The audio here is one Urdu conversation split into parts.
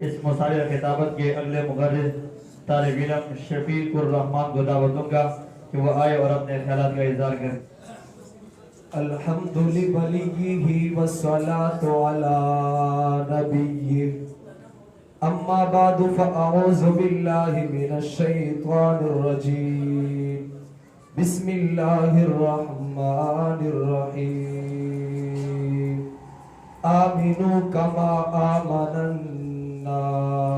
اس مصالح خطابت کے اگلے مغرد طالب علم شفیق الرحمان کو دعوت دوں گا کہ وہ آئے اور اپنے خیالات کا اظہار کریں۔ الحمد لوليه والصلاة على نبيه اما بعد فاعوذ بالله من الشيطان الرجيم بسم الله الرحمن الرحيم آمنوا كما آمن الناس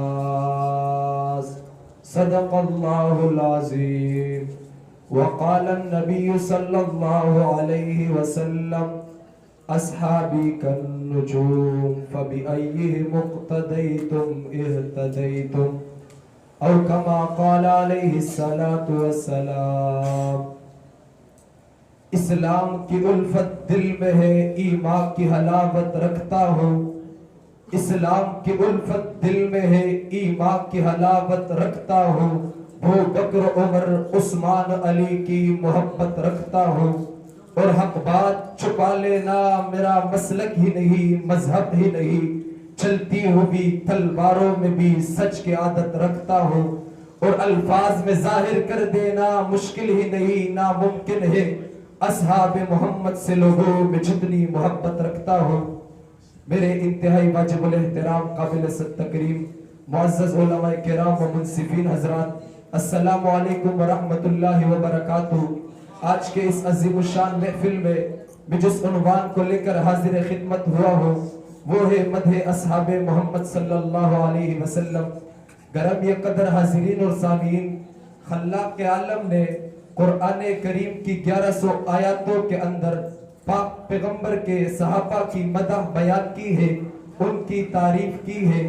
صدق الله العظيم وقال النبي صلى الله عليه وسلم اصحابي كالنجوم فبأيهم اقتديتم اهتديتم او كما قال عليه الصلاة والسلام۔ اسلام کی الفت دل میں ہے، ایمان کی حلاوت رکھتا ہوں۔ اسلام کی الفت دل میں ہے، ایمان کی حلاوت رکھتا ہوں۔ ابو بکر عمر عثمان علی کی محبت رکھتا ہوں، اور حق بات چھپا لینا میرا مسلک ہی نہیں، مذہب ہی نہیں۔ چلتی ہوئی تلواروں میں بھی سچ کی عادت رکھتا ہوں، اور الفاظ میں ظاہر کر دینا مشکل ہی نہیں، ناممکن ہے۔ اصحاب محمد سے لوگوں میں جتنی محبت رکھتا ہوں۔ میرے انتہائی واجب الاحترام قابل تکریم معزز علماء کرام و منصفین حضرات، السلام علیکم ورحمت اللہ وبرکاتہ۔ آج کے اس عظیم الشان محفل میں جس عنوان کو لے کر حاضر خدمت ہوا ہوں وہ ہے مدح اصحاب محمد صلی اللہ علیہ وسلم۔ گرم یہ قدر حاضرین اور سامعین، خلاق عالم نے قرآن کریم کی 1100 آیاتوں کے اندر پاک پیغمبر کے صحابہ کی مدح بیان کی ہے، ان کی تعریف کی ہے،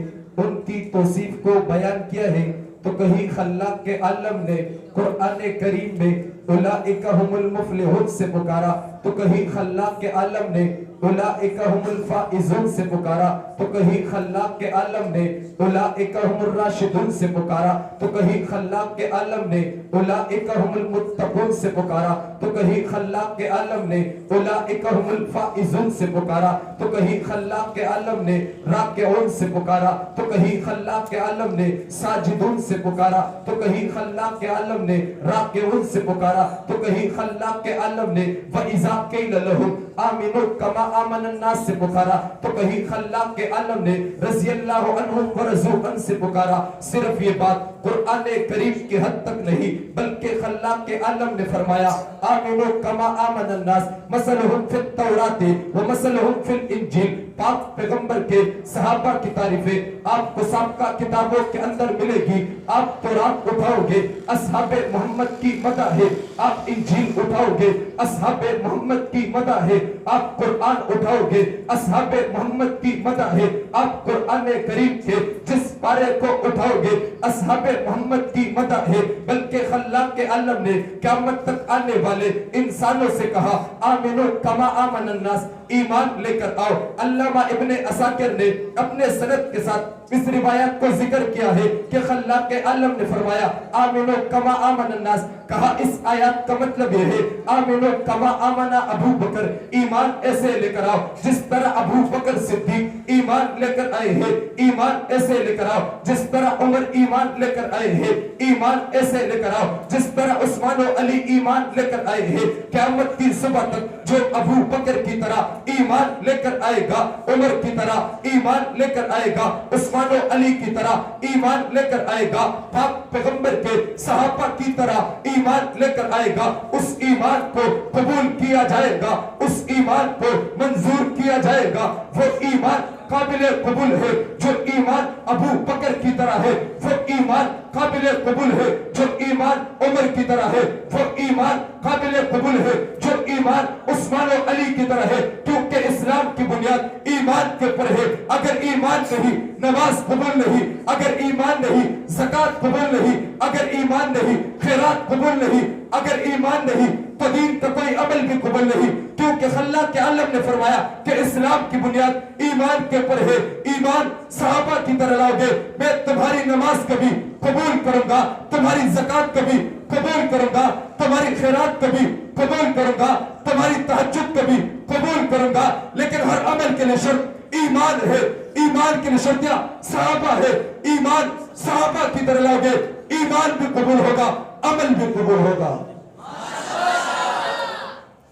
ان کی توصیف کو بیان کیا ہے۔ تو کہیں خلاق کے عالم نے قرآن کریم میں اولئک هم المفلحون سے پکارا، تو کہیں خلاق کے عالم نے اولئک هم الفائزون سے پکارا، تو کہیں خلاق کے عالم نے اولئک هم الراشدون سے پکارا، تو کہیں خلاق کے عالم نے اولئک هم المتقون سے پکارا، تو کہیں خلاق کے عالم نے اولئک هم الفائزون سے پکارا، تو کہیں خلاق کے عالم نے راکعون سے پکارا، تو کہیں خلاق کے عالم نے ساجدون سے پکارا، تو کہیں خلاق کے عالم نے راکعون سے پکارا، تو کہیں خلاق کے عالم نے وَإِذَا قِيلَ لَهُمْ آمِنُوا كَمَا آمَنَ النَّاسَ سے پکارا، تو کہیں خلاق کے عالم نے رضی اللہ عنہم ورضوا عنہ سے پکارا۔ صرف یہ بات قرآن کریم کی حد تک نہیں بلکہ خلاق کے عالم نے فرمایا آمنوا كما آمن الناس مثلهم في التوراة ومثلهم في الانجیل۔ پاک پیغمبر کے صحابہ کی تعریفیں آپ کو سابقہ کتابوں کے اندر ملے گی۔ آپ تورات اٹھاؤ گے، اصحاب محمد کی مدح ہے۔ آپ انجیل اٹھاؤ گے، اصحاب محمد کی مدح ہے۔ آپ قرآن اٹھاؤ گے، اصحاب محمد کی مدح ہے۔ آپ قرآن کریم کے جس پارے کو اٹھاؤ گے اصحاب محمد کی مدح ہے۔ بلکہ خلاق کے عالم نے قیامت تک آنے والے انسانوں سے کہا آمنوا کما آمن الناس، ایمان لے کر آؤ۔ علامہ ابن عساکر نے اپنے سند کے ساتھ اس روایت کو ذکر کیا ہے کہ خلاق کے عالم نے فرمایا آمنوا کما آمن الناس، کہا اس آیات کا مطلب یہ ہے آمنوا کما آمن ابو بکر، ایمان ایسے لے کر آؤ جس طرح ابو بکر صدیق ایمان لے کر آئے ہیں، ایمان ایسے لے کر آؤ جس طرح عمر ایمان لے کر آئے ہیں، ایمان ایسے لے کر آؤ جس طرح عثمان و علی ایمان لے کر آئے ہیں۔ قیامت کی صبح تک جو ابو بکر کی طرح ایمان لے کر آئے گا، عمر کی طرح ایمان لے کر آئے گا، عثمان و علی کی طرح ایمان لے کر آئے گا، پاک پیغمبر کے صحابہ کی طرح ایمان لے کر آئے گا، اس ایمان کو قبول کیا جائے گا، اس ایمان کو منظور کیا جائے گا۔ وہ ایمان قابل قبول ہے جو ایمان ابو بکر کی طرح ہے، وہ ایمان قابل قبول ہے جو ایمان عمر کی طرح ہے، وہ ایمان قابل قبول ہے جو ایمان عثمان و علی کی طرح ہے، کیونکہ اسلام کی بنیاد ایمان کے پر ہے۔ اگر ایمان نہیں نماز قبول نہیں، اگر ایمان نہیں زکوٰۃ قبول نہیں، اگر ایمان نہیں خیرات قبول نہیں، اگر ایمان نہیں تو دین کا کوئی عمل بھی قبول نہیں، کیونکہ خلاق کے عالم نے فرمایا کہ اسلام کی بنیاد ایمان کے پر ہے۔ ایمان صحابہ کی طرح لاؤ گے، میں تمہاری نماز کبھی قبول کروں گا، تمہاری زکوٰۃ کبھی قبول کروں گا، تمہاری خیرات کبھی قبول کروں گا، تمہاری تہجد کبھی قبول کروں گا، لیکن ہر عمل کے لیے شرط ایمان ہے, ایمان کی نشانیاں صحابہ ہے. ایمان صحابہ کی طرح لاؤ گے, ایمان بھی قبول ہوگا, عمل بھی قبول ہوگا.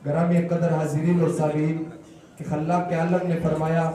گرامی قدر حاضرین اور سامعین, کہ خلاق عالم نے فرمایا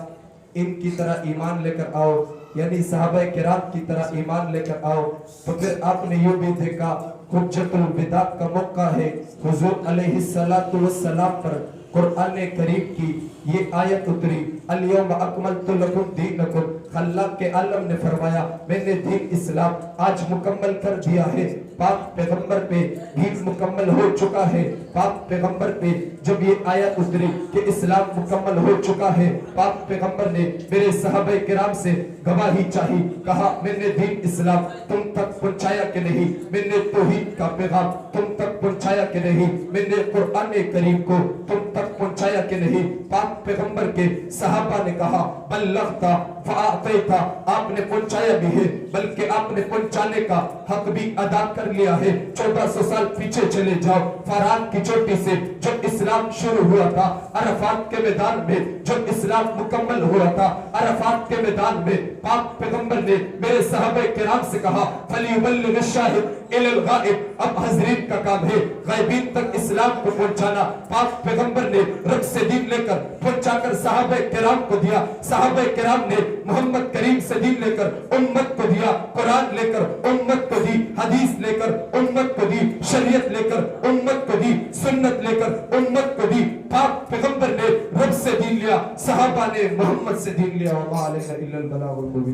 ان کی طرح ایمان لے کر آؤ, یعنی صحابہ کرام کی طرح ایمان لے کر آؤ. تو پھر آپ نے یوں بھی دیکھا حجت الوداع کا موقع ہے. حضور علیہ السلام پر قرآن کریم کی یہ آیت اتری, الیوم اکملت لکم دینکم. خلاق کے عالم نے فرمایا میں نے دین اسلام آج مکمل کر دیا ہے. پاک پیغمبر پہ دین مکمل ہو چکا ہے. پاک پیغمبر پہ جب یہ آیت اتری کہ اسلام مکمل ہو چکا ہے, پاک پیغمبر نے میرے صحابہ کرام سے گواہی چاہی. کہا میں نے دین اسلام تم تک پہنچایا کہ نہیں, میں نے توحید کا پیغام تم تک پہنچایا کہ نہیں, میں نے قرآن کریم کو تم تک پہنچایا کہ نہیں. پاک پیغمبر کے صحابہ نے کہا بلغتا فاعطیتا, آپ نے پہنچایا بھی ہے بلکہ آپ نے پہنچانے کا حق بھی ادا کر لیا ہے. 1400 سال پیچھے چلے جاؤ, فاران کی چوٹی سے جب اسلام شروع ہوا تھا, عرفات کے میدان میں جب اسلام مکمل ہوا تھا, عرفات کے میدان میں پاک پیغمبر نے میرے صحابہ کرام سے کہا فلیبلغ الشاہد الی الغائب. اب حضرین کا کام ہے غائبین تک اسلام کو پہنچانا. پاک پیغمبر نے رقص دین لے کر پہنچا کر صحابہ کرام کو دیا. صحابہ کرام نے محمد کریم سے دین لے کر امت کو دیا, قرآن لے کر امت کو دی, حدیث لے کر امت کو دی, شریعت لے کر امت کو دی, سنت لے کر امت کو دی. پاک پیغمبر نے رب سے دین لیا, صحابہ نے محمد سے دین لیا. وما علینا الا البلاغ المبین.